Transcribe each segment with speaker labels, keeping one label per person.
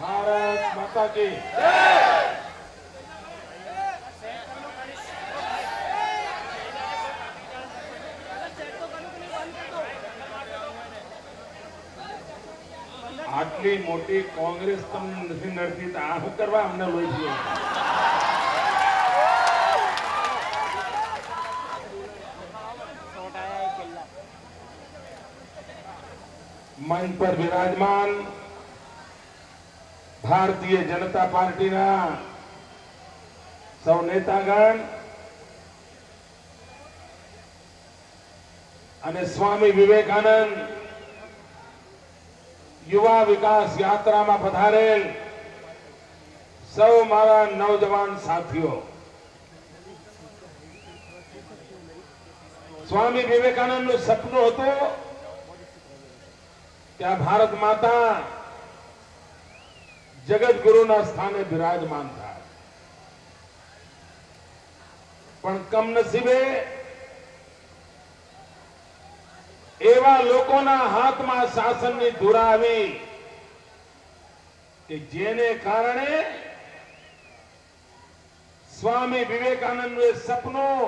Speaker 1: भारत माता की। આટલી મોટી કોંગ્રેસ તમને નથી નડતી તો આ શું કરવા અમને લોહી પીવો? મંચ પર વિરાજમાન ભારતીય જનતા પાર્ટીના સૌ નેતાગણ અને સ્વામી વિવેકાનંદ યુવા વિકાસ યાત્રામાં પધારેલ સૌ મારા નવજવાન સાથીઓ, સ્વામી વિવેકાનંદનું સપનું હતું કે આ ભારત માતા જગત ગુરુના સ્થાને બિરાજમાન થાય, પણ કમનસીબે એવા લોકોના હાથમાં શાસનની ધુરા આવી કે જેને કારણે સ્વામી વિવેકાનંદનું એ સપનું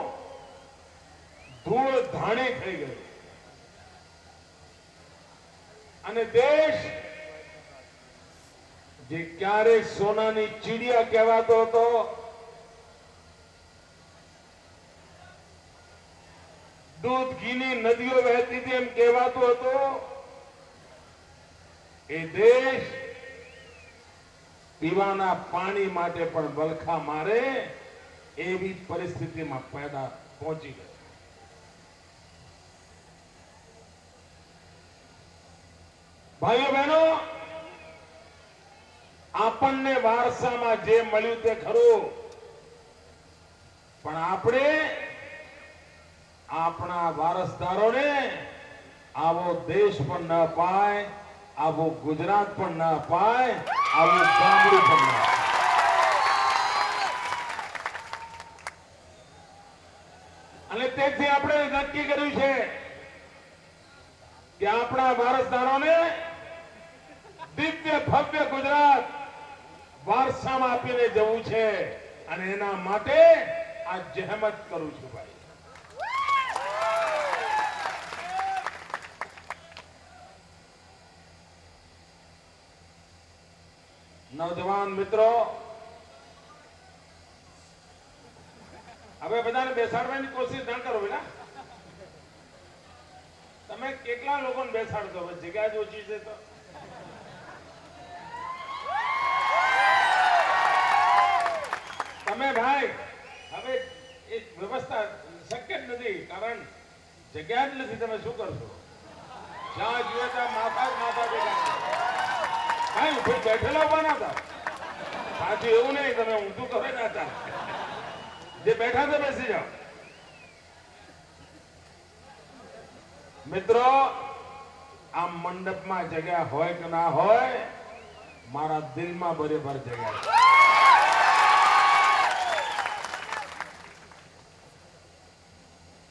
Speaker 1: ધૂળ ધાણી થઈ ગયું અને દેશ જે ક્યારેક સોનાની ચીડિયા કહેવાતો હતો, દૂધ ઘીની નદીઓ વહેતી હતી એમ કહેવાતું હતું, એ દેશ પીવાના પાણી માટે પણ વલખા મારે એવી પરિસ્થિતિમાં પહોંચી ગયો. ભાઈઓ બહેનો, આપણને વારસામાં જે મળ્યું તે ખરું, પણ આપણે આપણા વારસદારોને આવો દેશ પણ ન અપાય, આવું ગુજરાત પણ ન અપાય, આવું ગામડું પણ ન અપાય. અને તેથી આપણે નક્કી કર્યું છે કે આપણા વારસદારોને દિવ્ય ભવ્ય ગુજરાત વારસામાં આપીને જવું છે અને એના માટે આ જહેમત કરું છું. ભાઈ, નવજવાન મિત્રો, હવે બધાને બેસાડવાની કોશિશ ના કરો બેટા. તમે કેટલા લોકોને બેસાડતો? જગ્યા જ ઓછી છે તો તમે ભાઈ હવે એક વ્યવસ્થા શક્ય જ નથી, કારણ જગ્યા જ નથી. તમે શું કરશો? જ્યાં જોઈએ ત્યાં માથા જ માથા બેઠા. ભાઈ ઉભી બેઠેલા ઉભા ના હતા. પાછું એવું નહીં તમે ઊંધું કરે ના હતા, જે બેઠા તો બેસી જાઓ. મિત્રો, આ મંડપમાં જગ્યા હોય કે ના હોય, મારા દિલમાં બરાબર જગ્યા છે.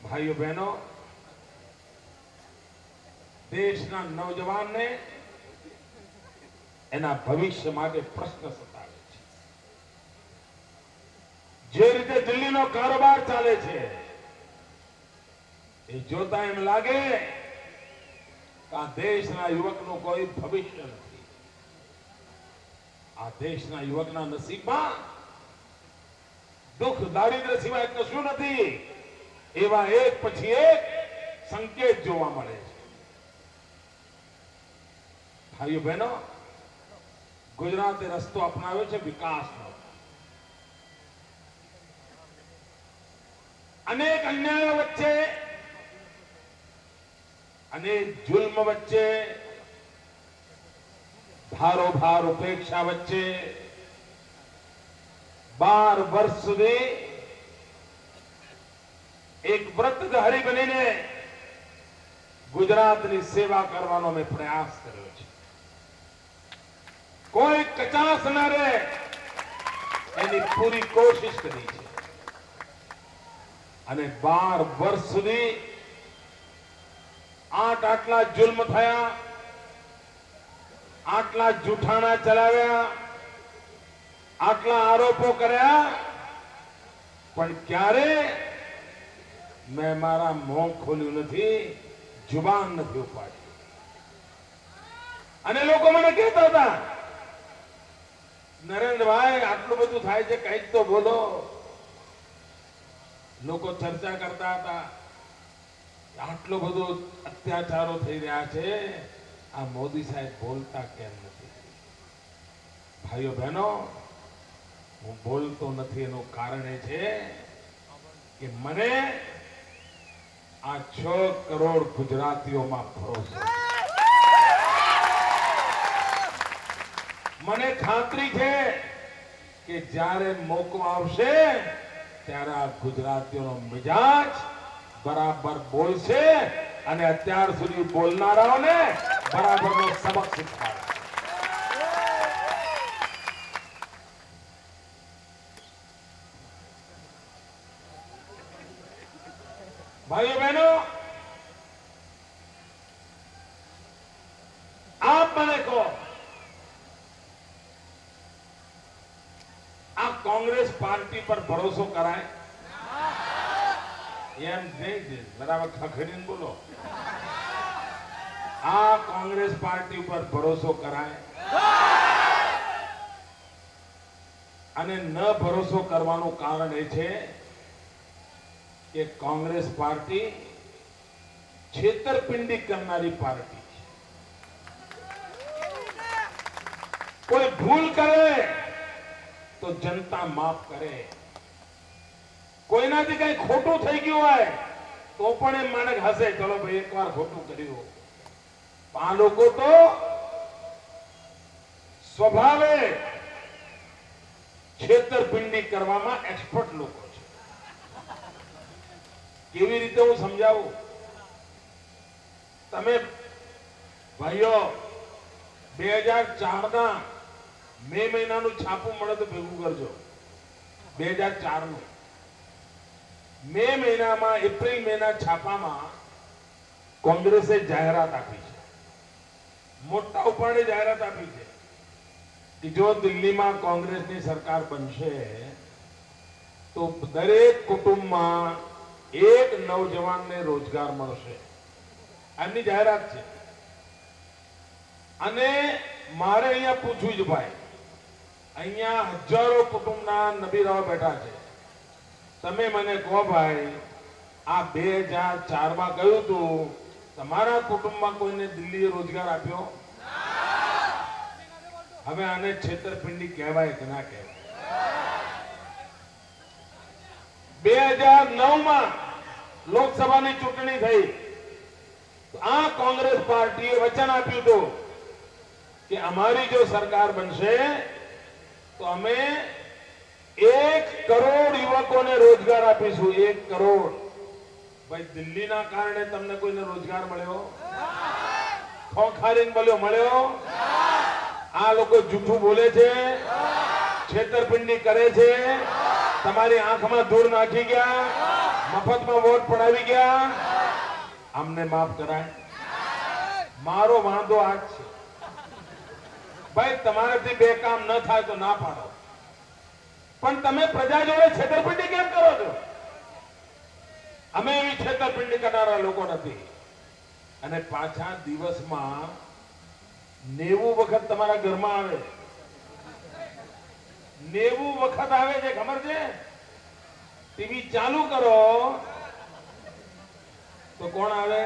Speaker 1: ભાઈઓ બહેનો, દેશના નવજવાનને એના ભવિષ્ય માટે પ્રશ્ન સતાવે છે. જે રીતે દિલ્હીનો કારોબાર ચાલે છે એ જોતા એમ લાગે કે આ દેશના યુવકનું કોઈ ભવિષ્ય નથી. આ દેશના યુવકના નસીબમાં દુઃખ દારિદ્ર્ય સિવાય કશું નથી. એવા એક પછી એક સંકેત જોવા મળે છે. ભાઈઓ બહેનો, ગુજરાતે રસ્તો અપનાવ્યો છે વિકાસનો. અનેક અન્યાયો વચ્ચે, અનેક જુલ્મ વચ્ચે, ભારોભાર ઉપેક્ષા વચ્ચે 12 વર્ષ સુધી એક વ્રતધારી બનીને ગુજરાતની સેવા કરવાનો મેં પ્રયાસ કર્યો છે. કોઈ કચાશ ન રહે એની પૂરી કોશિશ કરી છે અને 12 વર્ષ સુધી આટલા જુલ્મ થયા, આટલા જૂઠાણા ચલાવ્યા, આટલા આરોપો કર્યા, પણ ક્યારે મેં મારા મોં ખોલ્યું નથી, જુબાન નથી ઉપાડી. અને લોકો મને કહેતા હતા, નરેન્દ્રભાઈ આટલું બધું થાય છે, કંઈક તો બોલો. લોકો ચર્ચા કરતા હતા, આટલો બધો અત્યાચારો થઈ રહ્યા છે, આ મોદી સાહેબ બોલતા કેમ નથી? ભાઈઓ બહેનો, હું બોલતો નથી એનું કારણ એ છે કે મને આ 6 કરોડ ગુજરાતીઓમાં ભરોસો છે. મને ખાતરી છે કે જ્યારે મોકો આવશે ત્યારે આ ગુજરાતીઓનો મિજાજ બરાબર બોલશે અને અત્યાર સુધી બોલનારાઓને બરાબરનો સબક શીખવાડશે. ભાઈઓ બહેનો, આપ મને કહો, આ કોંગ્રેસ પાર્ટી પર ભરોસો કરાય? એમ નહીં, બરાબર ખખડીને બોલો. આ કોંગ્રેસ પાર્ટી પર ભરોસો કરાય? અને ન ભરોસો કરવાનું કારણ એ છે કે કોંગ્રેસ પાર્ટી છેતરપિંડી કરનારી પાર્ટી છે. કોઈ ભૂલ કરે તો જનતા માફ કરે, કોઈનાથી કઈ ખોટું થઈ ગયું હોય તો પણ એમ માણસ હસે, ચલો ભાઈ એકવાર ખોટું કર્યું. આ લોકો તો સ્વભાવે છેતરપિંડી કરવામાં એક્સપર્ટ લોકો છે. કેવી રીતે હું સમજાવું? તમે ભાઈઓ 2004 મે મહિનાનું છાપું મળે તો ભેગું કરજો. 2004 મે મહિનામાં, એપ્રિલ મહિના છાપામાં કોંગ્રેસે જાહેરાત આપી છે, મોટા ઉપાડે જાહેરાત આપી છે કે જો દિલ્હીમાં કોંગ્રેસની સરકાર બનશે તો દરેક કુટુંબમાં એક નવજવાનને રોજગાર મળશે. આની જાહેરાત છે. અને મારે અહીંયા પૂછવું જ ભાઈ, અહીંયા હજારો કુટુંબના નબીરાઓ બેઠા છે. તમે મને કહો ભાઈ, આ 2004માં કહ્યું હતું તમારા કુટુંબમાં કોઈને દિલ્હીએ રોજગાર આપ્યો? હવે આને છેતરપિંડી કહેવાય કે ના કહેવાય? 2009માં લોકસભાની ચૂંટણી થઈ, આ કોંગ્રેસ પાર્ટીએ વચન આપ્યું હતું કે અમારી જો સરકાર બનશે તો અમે 1 કરોડ યુવકોને રોજગાર આપીશું. 1 કરોડ. ભાઈ, દિલ્હીના કારણે તમને કોઈને રોજગાર મળ્યો? ખોખારીને મળ્યો? આ લોકો જૂઠું બોલે છે, છેતરપિંડી કરે છે, તમારી આંખમાં ધૂળ નાખી ગયા, મફતમાં વોટ પડાવી ગયા. અમને માફ કરાય? મારો વાંધો આ જ છે ભાઈ, તમારાથી 2 કામ ન થાય તો ના પાડો, પણ તમે પ્રજા જોડે છેતરપિંડી કેમ કરો છો? અમે એવી છેતરપિંડી કરનારા લોકો નથી. અને પાછા દિવસમાં 90 વખત તમારા ઘરમાં આવે. 90 વખત આવે છે, ખબર છે? ટીવી ચાલુ કરો તો કોણ આવે?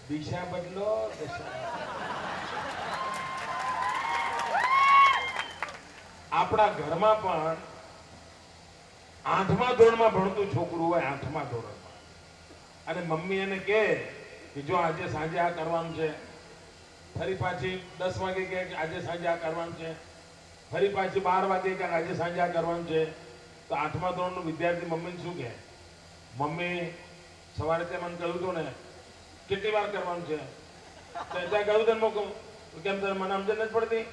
Speaker 1: દિશા બદલો, દિશા. આપણા ઘરમાં પણ 8મા ધોરણમાં ભણતું છોકરું હોય, 8મા ધોરણમાં, અને મમ્મી એને કહે કે જો આજે સાંજે આ કરવાનું છે, ફરી પાછી 10 વાગે કે આજે સાંજે આ કરવાનું છે, ફરી પાછી 12 વાગે કે આજે સાંજે આ કરવાનું છે, તો 8મા ધોરણનો વિદ્યાર્થી મમ્મીને શું કહે? મમ્મી, સવારે તે મને કહ્યું હતું ને કેટલી વાર કરવાનું છે? ત્યાં કહ્યું તને મોકું કેમ? તને મને સમજ નથી પડતી?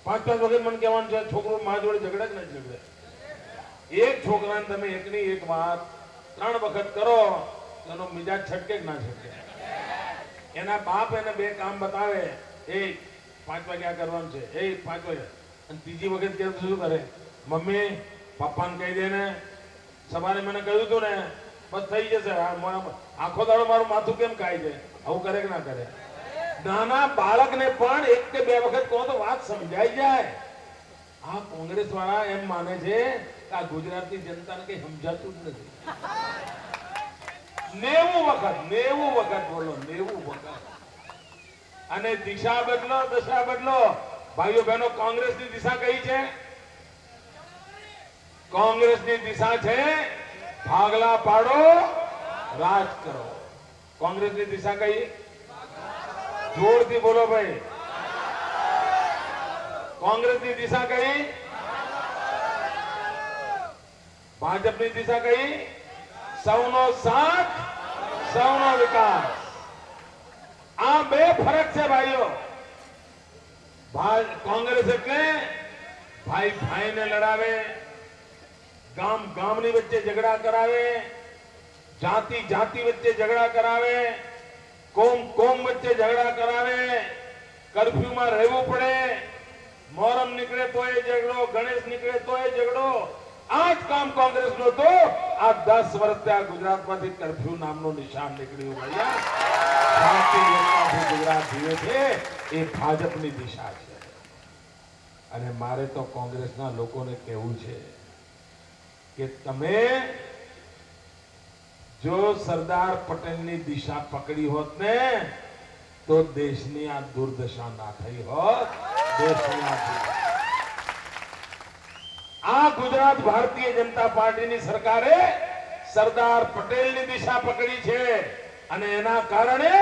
Speaker 1: 5 વખત મને કહેવાનું છે. છોકરો મારા જોડે ઝઘડે જ નહીં ઝઘડે. એક છોકરાને તમે એકની એક વાત 3 વખત કરો તો એનો મિજાજ છટકે કે ના છટકે? એના બાપ એને 2 કામ બતાવે, એ 5 વાગે આ કરવાનું છે, એ 5 વાગે. અને ત્રીજી વખત કેમ શું કરે? મમ્મી પપ્પાને કહી દે ને, સવારે મને કહ્યું હતું ને, બસ થઈ જશે. આખો દાડો મારું માથું કેમ ખાય છે? આવું કરે કે ના કરે? નાના બાળકને પણ 1 કે 2 વખત કહો તો વાત સમજાઈ જાય. આ કોંગ્રેસ વાળા એમ માને છે કે આ ગુજરાતની જનતાને કઈ સમજાતું જ નથી. 90 વખત બોલો, 90 વખત. અને દિશા બદલો, દશા બદલો. ભાઈઓ બહેનો, કોંગ્રેસની દિશા કઈ છે? કોંગ્રેસની દિશા છે ભાગલા પાડો, રાજ કરો. કોંગ્રેસની દિશા કઈ? જોરથી બોલો ભાઈ. કોંગ્રેસની દિશા કઈ? ભાજપની દિશા કઈ? સૌનો સાથ, સૌનો વિકાસ. આ બે ફરક છે ભાઈઓ. કોંગ્રેસ એટલે ભાઈ ભાઈને લડાવે, ગામ ગામની વચ્ચે ઝઘડા કરાવે, જાતિ જાતિ વચ્ચે ઝઘડા કરાવે, કોમ કોમ વચ્ચે ઝઘડા કરાવે, કર્ફ્યુમાં રહેવું પડે, મોહરમ નીકળે તોય ઝઘડો, ગણેશ નીકળે તોય ઝઘડો. આ જ કામ કોંગ્રેસનો તો આ 10 વર્ષથી આ ગુજરાતમાંથી કર્ફ્યુ નામનું નિશાન નીકળ્યું. ભૈયા ગુજરાત જીવે છે એ ભાજપની દિશા છે. અને મારે તો કોંગ્રેસના લોકોને કહેવું છે કે તમે જો સરદાર પટેલની દિશા પકડી હોત ને તો દેશની આ દુર્દશા ના થઈ હોત. આ ગુજરાત ભારતીય જનતા પાર્ટીની સરકારે સરદાર પટેલની દિશા પકડી છે અને એના કારણે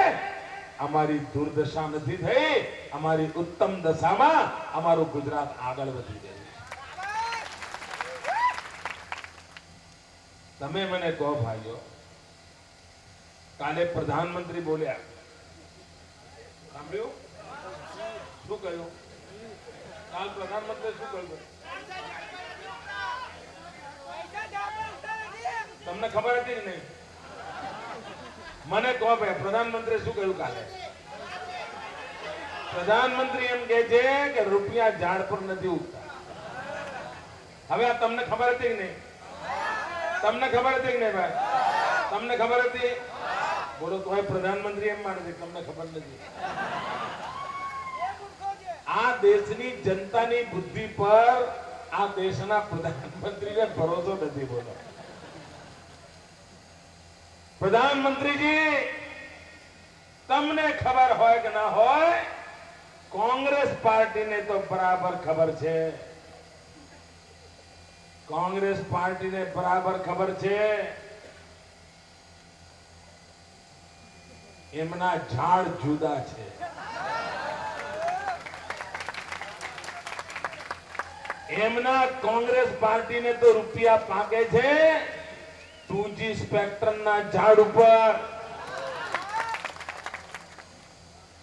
Speaker 1: અમારી દુર્દશા નથી થઈ. અમારી ઉત્તમ દશામાં અમારું ગુજરાત આગળ વધી ગયું. તમે મને કહો ભાઈઓ, કાલે પ્રધાનમંત્રી બોલ્યા, સાંભળ્યું? શું કહ્યું? કાલ પ્રધાનમંત્રી શું કહ્યું? તમને ખબર હતી કે નહીં? મને કહો ભાઈ, પ્રધાનમંત્રી શું કહ્યું કાલે? પ્રધાનમંત્રી એમ કહે છે કે રૂપિયા ઝાડ પર નથી ઉગતા. હવે આ તમને ખબર હતી કે નહીં? તમને ખબર હતી કે નહીં ભાઈ? તમને ખબર હતી? બોલો તો પ્રધાનમંત્રી એમ માને છે તમને ખબર નથી. આ દેશની જનતાની બુદ્ધિ પર આ દેશના પ્રધાનમંત્રીને ભરોસો નથી. બોલો પ્રધાનમંત્રીજી, તમને ખબર હોય કે ના હોય, કોંગ્રેસ પાર્ટીને તો બરાબર ખબર છે. કોંગ્રેસ પાર્ટીને બરાબર ખબર છે એમના ઝાડ જુદા છે. એમના કોંગ્રેસ પાર્ટીને તો રૂપિયા પાકે છે 2G સ્પેક્ટ્રમના ઝાડ ઉપર.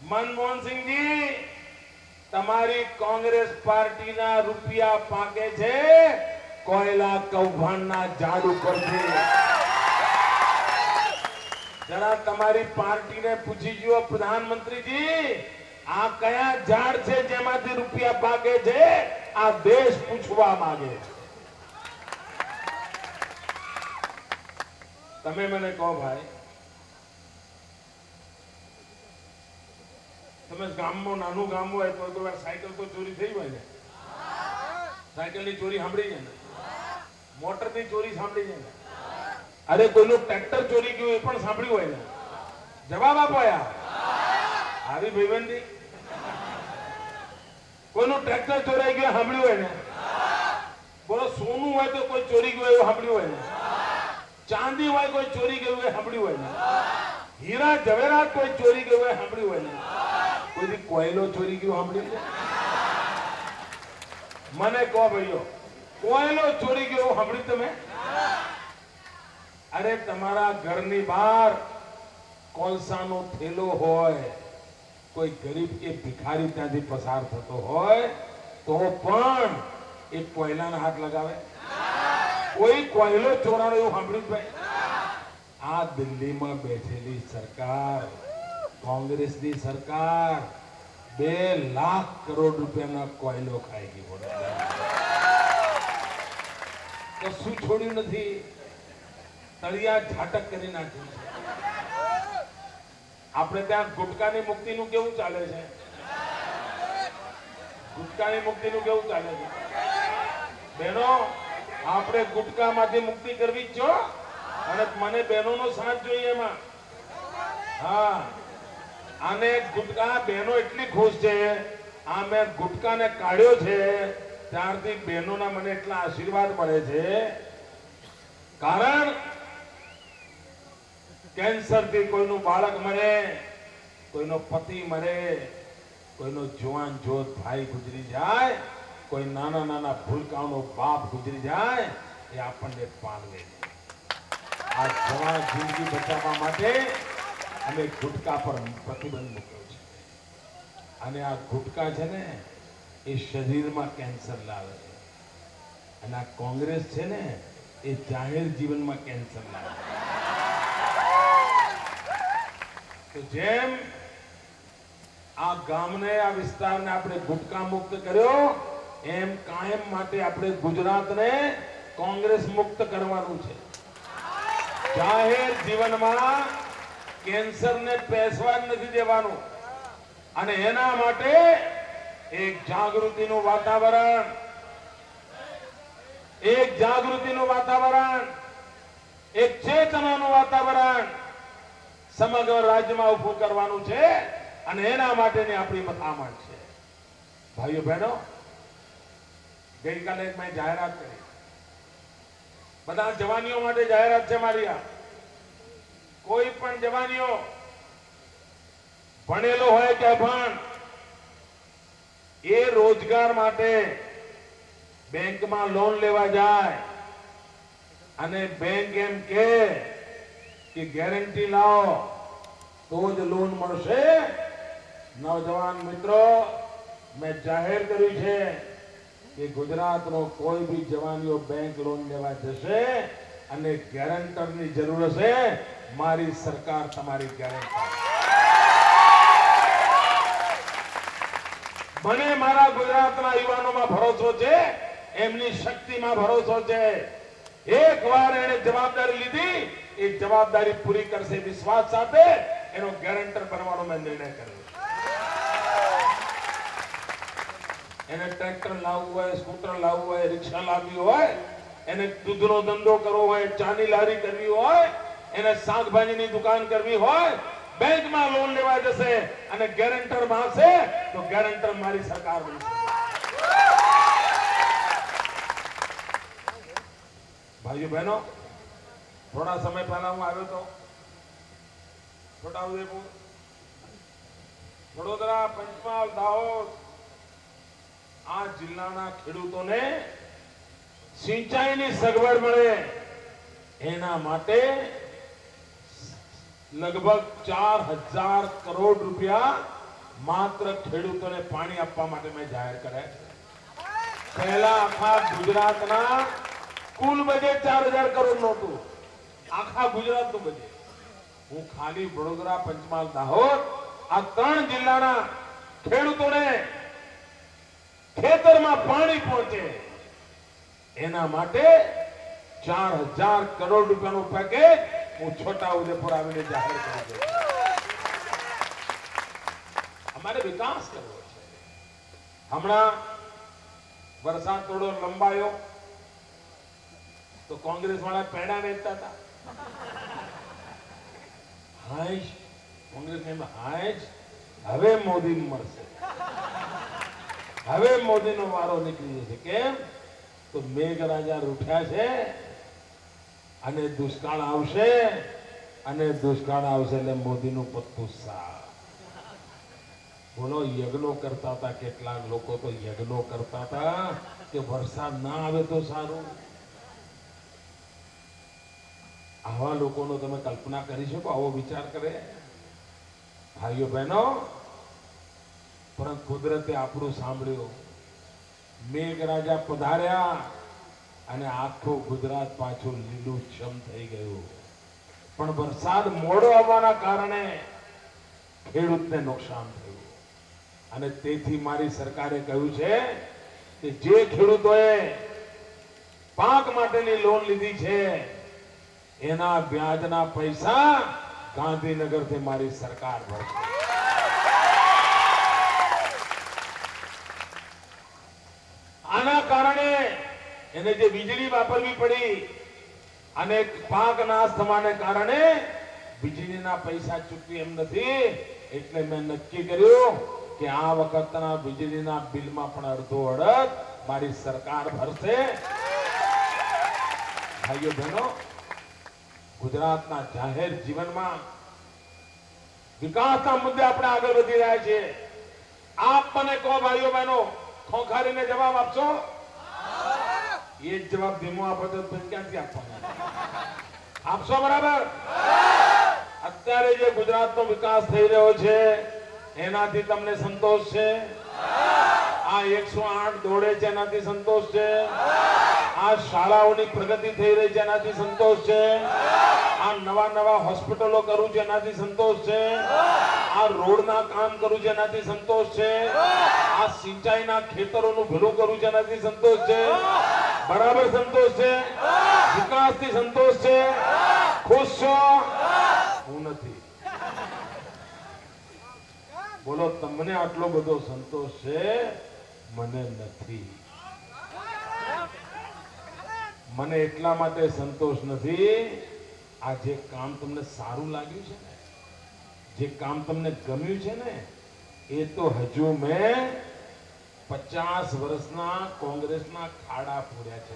Speaker 1: મનમોહનસિંહજી, તમારી કોંગ્રેસ પાર્ટીના રૂપિયા પાકે છે કોયલા કૌભાંડના ઝાડ ઉપરથી. જરા તમારી પાર્ટીને પૂછી જુઓ પ્રધાનમંત્રીજી, આ કયા ઝાડ છે જેમાંથી રૂપિયા પાકે છે? આ દેશ પૂછવા માંગે છે. તમે મને કહો ભાઈ, તમે ગામમાં નાનું ગામ હોય તો કોઈ વાર સાયકલ તો ચોરી થઈ હોય ને? સાયકલની ચોરી સાંભળી છે ને? મોટરની ચોરી સાંભળી છે ને? અરે કોઈનું ટ્રેક્ટર ચોરી ગયું એ પણ સાંભળ્યું હોય ને? જવાબ આપો યાર. આવી ભાઈબંધી. કોઈનું ટ્રેક્ટર ચોરાઈ ગયું સાંભળ્યું હોય ને? બોલો સોનું હોય તો કોઈ ચોરી ગયું એવું સાંભળ્યું હોય ને? ચાંદી હોય કોઈ ચોરી ગયું હોય સાંભળ્યું હોય ને? હીરા જવેરાત કોઈ ચોરી ગયું હોય સાંભળ્યું હોય ને? કોઈ કોયલો ચોરી ગયો સાંભળ્યું છે? મને કહો ભાઈઓ, કોયલો ચોરી ગયો સાંભળ્યું તમે? અરે તમારા ઘરની બહાર કોલસાનો થેલો હોય, કોઈ ગરીબ કે ભિખારી ત્યાંથી પસાર થતો હોય તો પણ એ કોયલાના હાથ લગાવે? કોઈ કોયલો ચોરાનો એવું સાંભળ્યું ભાઈ? આ દિલ્હીમાં બેઠેલી સરકાર, કોંગ્રેસની સરકાર 2 લાખ કરોડ રૂપિયાના કોયલો ખાઈ ગઈ વડોદરા. કશું છોડ્યું નથી, તળિયા ઝાટક કરી નાખ્યું છે. આપણે ત્યાં ગુટકાની મુક્તિનું કેવું ચાલે છે? ગુટકાની મુક્તિનું કેવું ચાલે છે? બહેનો, આપણે ગુટકામાંથી મુક્તિ કરવી જ છો, અને મને બહેનોનો સાથ જોઈએ એમાં. હા, આને ગુટકા બહેનો એટલી ખુશ છે. આ મેં ગુટકાને કાઢ્યો છે ત્યારથી બહેનોના મને એટલા આશીર્વાદ મળે છે. કારણ કેન્સરથી કોઈનું બાળક મરે, કોઈનો પતિ મરે, કોઈનો જુવાન જોત ભાઈ ગુજરી જાય, કોઈ નાના નાના ભૂલકાઓનો બાપ ગુજરી જાય, એ આપણને પાલવે. આ જવાન જિંદગી બચાવવા માટે અમે ગુટકા પર પ્રતિબંધ મૂક્યો છે. અને આ ગુટકા છે ને, એ શરીરમાં કેન્સર લાવે છે. અને આ કોંગ્રેસ છે ને, એ જાહેર જીવનમાં કેન્સર લાવે છે. તો જેમ આ ગામને, આ વિસ્તારને આપણે ગુટકા મુક્ત કર્યો, એમ કાયમ માટે આપણે ગુજરાતને કોંગ્રેસ મુક્ત કરવાનું છે. જાહેર જીવનમાં કેન્સરને પેસવા નથી દેવાનું. અને એના માટે એક જાગૃતિનું વાતાવરણ, એક ચેતનાનું વાતાવરણ સમગ્ર રાજ્યમાં ઉભું કરવાનું છે. અને એના માટેની આપણી મથામણ છે. ભાઈઓ બહેનો, ગઈકાલે મેં જાહેરાત કરી, બધા જવાનીઓ માટે જાહેરાત છે મારી. આ કોઈ પણ જવાનીઓ ભણેલો હોય કે અભણ, એ રોજગાર માટે બેંકમાં લોન લેવા જાય અને બેંક એમ કે ગેરંટી લાવો તો જ લોન મળશે. નौजवान મિત્રો, મેં જાહેર કર્યું છે કે ગુજરાતનો કોઈ બી જવાનીઓ બેંક લોન લેવા જશે અને ગેરંટરની જરૂર હશે, મારી સરકાર તમારી ગેરંટર. મને મારા ગુજરાતના યુવાનોમાં ભરોસો છે, એમની શક્તિમાં ભરોસો છે. એકવાર એને જવાબદારી લીધી, એ જવાબદારી પૂરી કરશે વિશ્વાસ સાથે. એનો ગેરંટર બનવાનો મેં નિર્ણય કર્યો. એને ટ્રેક્ટર લાવવું હોય, સ્કૂટર લાવવું હોય, રિક્ષા લાવવી હોય, એને દૂધનો ધંધો કરવો હોય, ચાની લારી કરવી હોય, એને શાકભાજીની દુકાન કરવી હોય, બેંકમાં લોન લેવા જશે અને ગેરંટર માંગશે તો ગેરંટર મારી સરકાર બનશે. ભાઈઓ બહેનો, થોડા સમય પહેલા હું આવ્યો હતો છોટાઉદેપુર, વડોદરા, પંચમહાલ, દાહોદ, આ જિલ્લાના ખેડૂતોને સિંચાઈની સગવડ મળે એના માટે લગભગ 4000 કરોડ રૂપિયા માત્ર ખેડૂતોને પાણી આપવા માટે મેં જાહેર કર્યા છે. પહેલા આખા ગુજરાતના કુલ બજેટ 4000 કરોડ નહોતું, આખા ગુજરાતનું બજેટ. હું ખાલી વડોદરા, પંચમહાલ, દાહોદ આ 3 જિલ્લાના ખેડૂતોને ખેતરમાં પાણી પહોંચે એના માટે 4000 કરોડ રૂપિયાનું પેકેજ હું છોટાઉદેપુર આવીને જાહેર કરી દઉં. અમારે વિકાસ કરવો છે. હમણાં વરસાદ થોડો લંબાયો તો કોંગ્રેસ વાળા પેડા વેચતા હતા. કોંગ્રેસ હવે મોદી મળશે, હવે મોદીનો વારો નીકળી જશે. કેમ? તો મેઘરાજા રૂઠ્યા છે અને દુષ્કાળ આવશે, અને દુષ્કાળ આવશે એટલે મોદીનું પત્તું સાફ. બોલો, યજ્ઞો કરતા હતા કેટલાક લોકો, તો યજ્ઞો કરતા હતા કે વરસાદ ના આવે તો સારું. આવા લોકોનો તમે કલ્પના કરી શકો? આવો વિચાર કરે? ભાઈઓ બહેનો, પરંતુ કુદરતે આપણું સાંભળ્યું. મેઘરાજા પધાર્યા અને આખું ગુજરાત પાછું લીલુંછમ થઈ ગયું. પણ વરસાદ મોડો આવવાના કારણે ખેડૂતને નુકસાન થયું. અને તેથી મારી સરકારે કહ્યું છે કે જે ખેડૂતોએ પાક માટેની લોન લીધી છે એના વ્યાજના પૈસા ગાંધીનગરથી મારી સરકાર ભરશે. આના કારણે એને જે વીજળી વાપરવી પડી અને પાક નાશ થવાને કારણે વીજળીના પૈસા ચૂકવી એમ નથી, એટલે મેં નક્કી કર્યું કે આ વખતના વીજળીના બિલમાં પણ અડધો અડધ મારી સરકાર ભરશે. ભાઈઓ બહેનો, ગુજરાતના જાહેર જીવનમાં વિકાસના મુદ્દે આપણે આગળ વધી રહ્યા છીએ. આપ મને કહો ભાઈઓ બહેનો, ખોખારીને જવાબ આપશો? એ જ જવાબ ધીમો આપો તો ક્યાંથી આપવાનો? આપશો બરાબર? અત્યારે જે ગુજરાતનો વિકાસ થઈ રહ્યો છે એનાથી તમને સંતોષ છે? આ 108 દોડે છે એનાથી સંતોષ છે? આ શાળાઓની પ્રગતિ થઈ રહી છે એનાથી સંતોષ છે? આ નવા હોસ્પિટલો કરું છે એનાથી સંતોષ છે? આ રોડના કામ કરું છે એનાથી સંતોષ છે? આ સિંચાઈના ખેતરોનું ભલું કરું છે એનાથી સંતોષ છે? બરાબર સંતોષ છે? વિકાસથી સંતોષ છે? ખુશ છો? હું નથી. બોલો, તમને આટલો બધો સંતોષ છે? મને નથી. મને એટલા માટે સંતોષ નથી, આ જે કામ તમને સારું લાગ્યું છે ને, જે કામ તમને ગમ્યું છે ને, એ તો હજુ મેં 50 વર્ષના કોંગ્રેસના ખાડા પૂર્યા છે.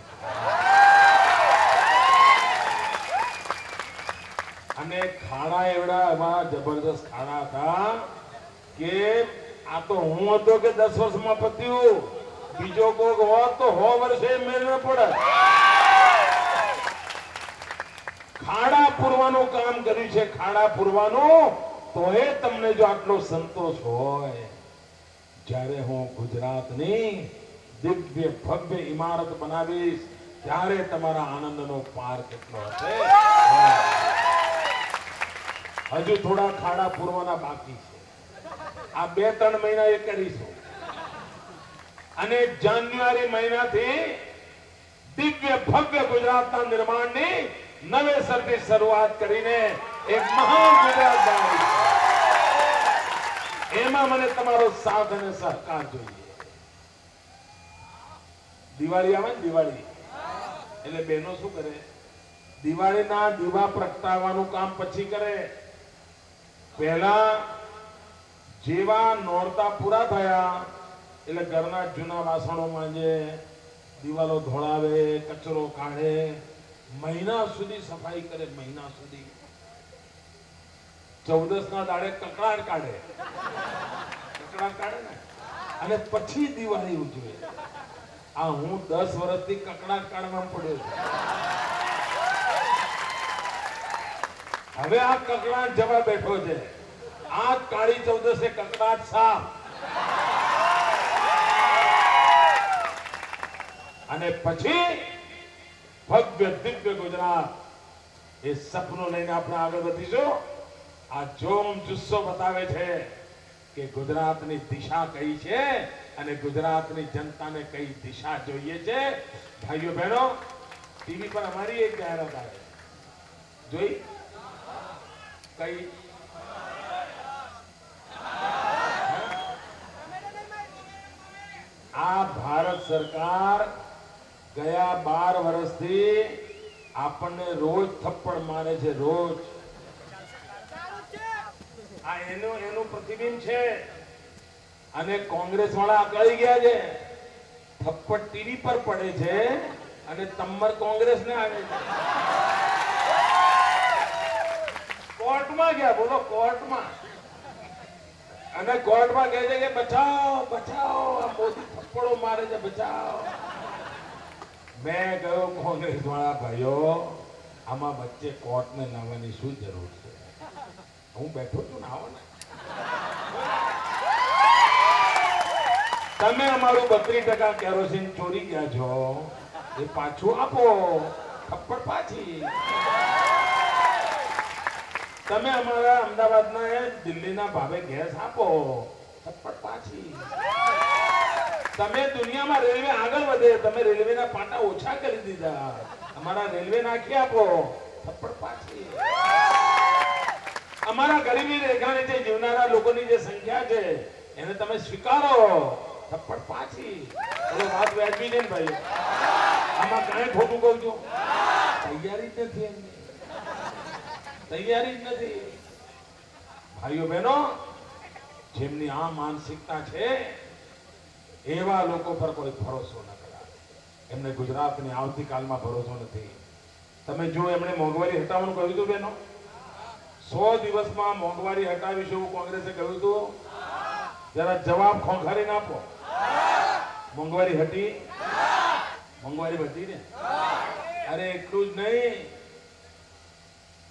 Speaker 1: અને ખાડા એવડા એવા જબરદસ્ત ખાડા હતા કે આ તો હું હતો કે 10 વર્ષમાં પત્યું, બીજો કોક હોત તો 100 વર્ષે મેળ ન પડે. ખાડા પૂરવાનું કામ કર્યું છે, ખાડા પૂરવાનું. તો એ તમને જો આટલો સંતોષ હોય, જ્યારે હું ગુજરાતની દિવ્ય ભવ્ય ઇમારત બનાવીશ ત્યારે તમારા આનંદનો પાર કેટલો હશે. હજુ થોડા ખાડા પૂરવાના બાકી છે. આ 2-3 મહિના એ કરીશું અને જાન્યુઆરી મહિનાથી દિવ્ય ભવ્ય ગુજરાતના નિર્માણની નવેસરથી શરૂઆત કરીને એક મહાન ગુજરાત બનાવીશું. એમાં મને તમારો સાથ અને સહકાર જોઈએ. દિવાળી આવે ને, દિવાળી એટલે બહેનો શું કરે? દિવાળીના દીવા પ્રગટાવવાનું કામ પછી કરે. પહેલા જેવા નોરતા પૂરા થયા એટલે ઘરના જૂના વાસણો માંજે, દિવાલો ધોળાવે, કચરો કાઢે, મહિના સુધી સફાઈ કરે. મહિના સુધી 14ના દાડે કકડાટ કાઢે. કકડાટ કાઢે ને, અને પછી દિવાળી ઉજવે. આ હું 10 વર્ષથી કકડાટ કાઢવામાં પડ્યો છું. હવે આ કકડાટ જવા બેઠો છે. આ કાળી 14 કકડાટ સાફ. અને પછી ભવ્ય દિવ્ય ગુજરાત, એ સપનું લઈને આપણે આગળ વધીશું. આ જોમ જુસ્સો બતાવે છે કે ગુજરાતની દિશા કઈ છે અને ગુજરાતની જનતાને કઈ દિશા જોઈએ છે. ભાઈઓ બહેનો, ટીવી પર અમારી એક જાહેરાત આવે, જોઈ? કઈ? આ ભારત સરકાર ગયા 12 વર્ષથી આપણને રોજ થપ્પડ મારે છે, રોજ. આ એનું પ્રતિબિંબ છે. અને કોંગ્રેસ વાળા અકળાઈ ગયા છે. થપ્પડ ટીવી પર પડે છે અને તમ્મર કોંગ્રેસને આવે છે. કોર્ટમાં ગયા, બોલો, કોર્ટમાં. અને કોર્ટમાં કહે છે કે બચાવો બચાવો, આ મોદી થપ્પડો મારે છે, બચાવો. મેં કહ્યું, કોંગ્રેસ વાળા ભાઈઓ, આમાં વચ્ચે કોર્ટને લાવવાની શું જરૂર છે? હું બેઠો છું ને, આવો ને. તમે અમારું 32% કેરોસીન ચોરી ગયા છો, એ પાછું આપો. થપ્પડ પાછી. તમે અમારા અમદાવાદના દિલ્હીના ભાવે ગેસ આપો, થપ્પડ પાછી. તમે દુનિયામાં રેલવે આગળ વધે, તમે રેલવેના પાટા ઓછા કરી દીધા. અમારા રેલવે નાખી આપો, થપ્પડ પાછી. અમારા ગરીબી રેખા નીચે જીવનારા લોકોની જે સંખ્યા છે એને તમે સ્વીકારો, થપ્પડ પાછી. વાત વ્યાજબી નહીં ભાઈ, આમાં કાંઈ ખોટું કહું છું? તૈયારી જ નથી એમની, તૈયારી જ નથી. ભાઈઓ બહેનો, જેમની આ માનસિકતા છે એવા લોકો પર કોઈ ભરોસો ન કરાય. એમને ગુજરાતની આવતીકાલમાં ભરોસો નથી. તમે જો એમણે મોંઘવારી હટાવવાનું કહ્યું હતું બહેનો, 100 દિવસમાં મોંઘવારી હટાવીશું એવું કોંગ્રેસે કહ્યું હતું. જરા જવાબ ખોખારીને આપો. મોંઘવારી હટી? મોંઘવારી ઘટી ને? અરે એટલું જ નહીં,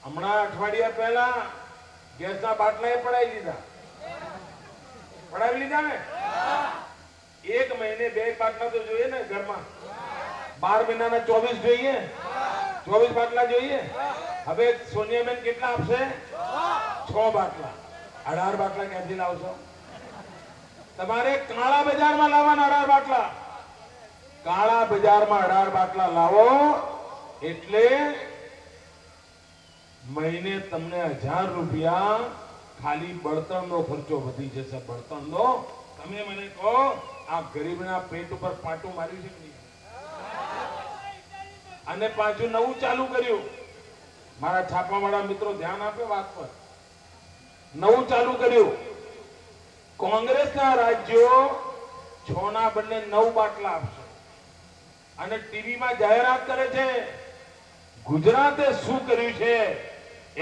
Speaker 1: હમણાં અઠવાડિયા પહેલા ગેસના બાટલા પડાવી દીધા. પડાવી લીધા ને? 1 મહિને 2 બાટલા તો જોઈએ ને ઘરમાં. 12 મહિનાના 24 જોઈએ, 24 બાટલા જોઈએ. હવે સોનિયાબેન કેટલા આપશે? 6 બાટલા. 18 બાટલા ક્યાંથી લાવશો? તમારે કાળા બજારમાં લાવવાના 18 બાટલા. કાળા બજારમાં 18 બાટલા લાવો એટલે મહિને તમને 1000 રૂપિયા ખાલી બળતણનો ખર્ચો વધી જશે. બળતણનો. તમે મને કહો, આ ગરીબના પેટ ઉપર પાટું માર્યું છે કે નહીં? અને પાછું નવું ચાલુ કર્યું. મારા છાપાવાળા મિત્રો ધ્યાન આપે વાત પર. નવું ચાલુ કર્યું. કોંગ્રેસના રાજ્યો 6 ના બદલે 9 બાટલા આપશે અને ટીવીમાં જાહેરાત કરે છે. ગુજરાતે શું કર્યું છે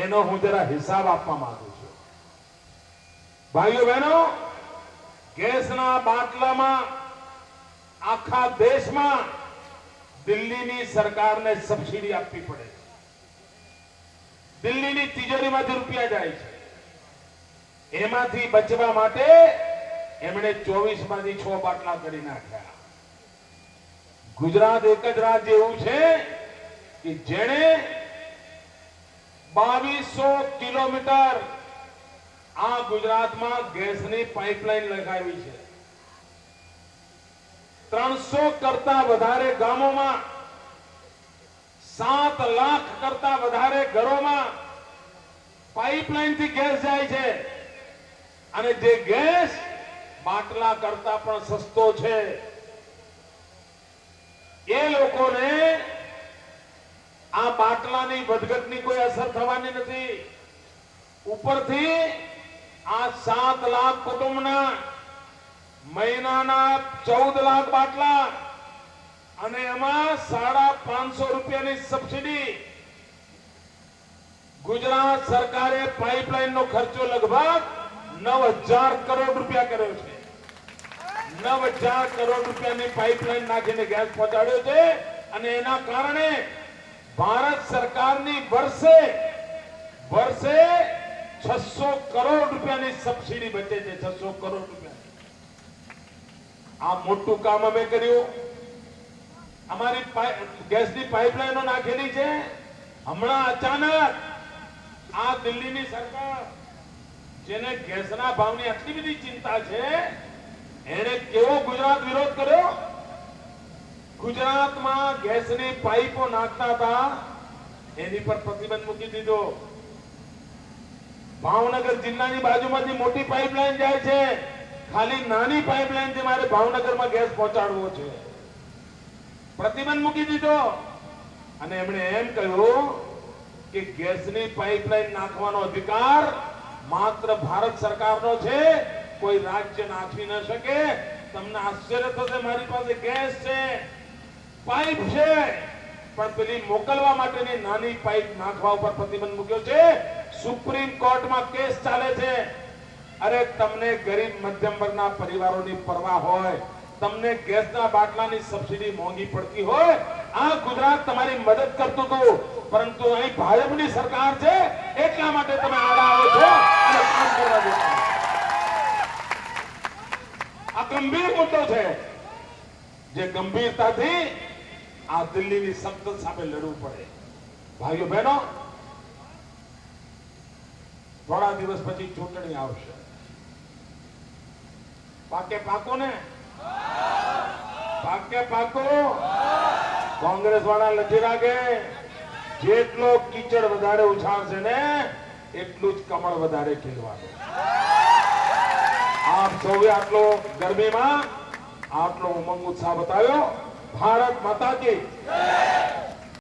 Speaker 1: એનો હું જરા હિસાબ આપવા માંગુ છું. ભાઈઓ બહેનો, ગેસના બાટલામાં આખા દેશમાં દિલ્હીની સરકારને સબસિડી આપવી પડે છે. દિલ્હીની તિજોરીમાંથી રૂપિયા જાય છે. એમાંથી બચવા માટે એમણે 24 માંથી 6 બાટલા કરી નાખ્યા. ગુજરાત એક જ રાજ્ય એવું છે કે જેણે 2200 કિલોમીટર આ ગુજરાતમાં ગેસની પાઇપલાઇન લગાવી છે. 300 કરતા વધારે ગામોમાં, 7 લાખ કરતા વધારે ઘરોમાં પાઇપલાઇન થી ગેસ જાય છે. અને જે ગેસ બાટલા કરતા પણ સસ્તો છે. એ લોકોને આ બાટલાની વધઘટની કોઈ અસર થવાની નથી. ઉપરથી આ 7 લાખ કુટુંબના મહિનાના 14 લાખ બાટલા અને એમાં 550 રૂપિયાની સબસિડી. ગુજરાત સરકારે પાઇપલાઇન નો ખર્ચો લગભગ 9000 કરોડ રૂપિયા કર્યો છે. 9000 કરોડ રૂપિયાની પાઇપલાઇન નાખીને ગેસ પહોંચાડ્યો છે. અને એના કારણે ભારત સરકારની વર્ષે 600 કરોડ રૂપિયાની સબસિડી બચે છે. 600 કરોડ રૂપિયા. આ મોટું કામ અમે કર્યું. અમારી ગેસની પાઇપલાઇનો નાખેલી છે. હમણાં અચાનક આ દિલ્હીની સરકાર, જેને ગેસના ભાવની આટલી બધી ચિંતા છે, એને કેવો ગુજરાત વિરોધ કર્યો. ગુજરાતમાં ગેસની પાઇપો નાખતા હતા એની પર પ્રતિબંધ મૂકી દીધો. ભાવનગર જિલ્લાની બાજુમાંથી મોટી પાઇપલાઇન જાય છે. ખાલી નાની પાઇપલાઇન થી મારે ભાવનગરમાં ગેસ પહોંચાડવો છે. પ્રતિબંધ મૂકી દીધો. અને એમણે એમ કહ્યું કે ગેસની પાઇપલાઇન નાખવાનો અધિકાર માત્ર ભારત સરકારનો છે, કોઈ રાજ્ય નાખી ન શકે. તમને આશ્ચર્ય થશે, મારી પાસે ગેસ છે, પાઇપ છે, પણ પેલી મોકલવા માટેની નાની પાઇપ નાખવા ઉપર પ્રતિબંધ મૂક્યો છે. સુપ્રીમ કોર્ટમાં કેસ ચાલે છે. અરે તમને ગરીબ મધ્યમ વર્ગના પરિવારોની પરવા હોય, તમને ગેસના બાટલાની સબસિડી મોંઘી પડતી હોય, આ ગુજરાત તમારી મદદ કરતું હતું, પરંતુ અહીં ભાજપની સરકાર છે એટલા માટે તમે આડા આવો છો અને કામ કરવા દેતા. આ ગંભીર મુદ્દો છે જે ગંભીરતાથી આ દિલ્હીની સંસદ સામે લડવું પડે. ભાઈઓ બહેનો, થોડા દિવસ પછી ચૂંટણી આવશે. પાકે પાકો ને પાકે પાકો કોંગ્રેસ વાળા લખી રાખે જેટલો કીચડ વધારે ઉછાળશે ને એટલું જ કમળ વધારે ખીલવાનું. આપ સૌએ આટલો ગરમીમાં આટલો ઉમંગ ઉત્સાહ બતાવ્યો. ભારત માતા કી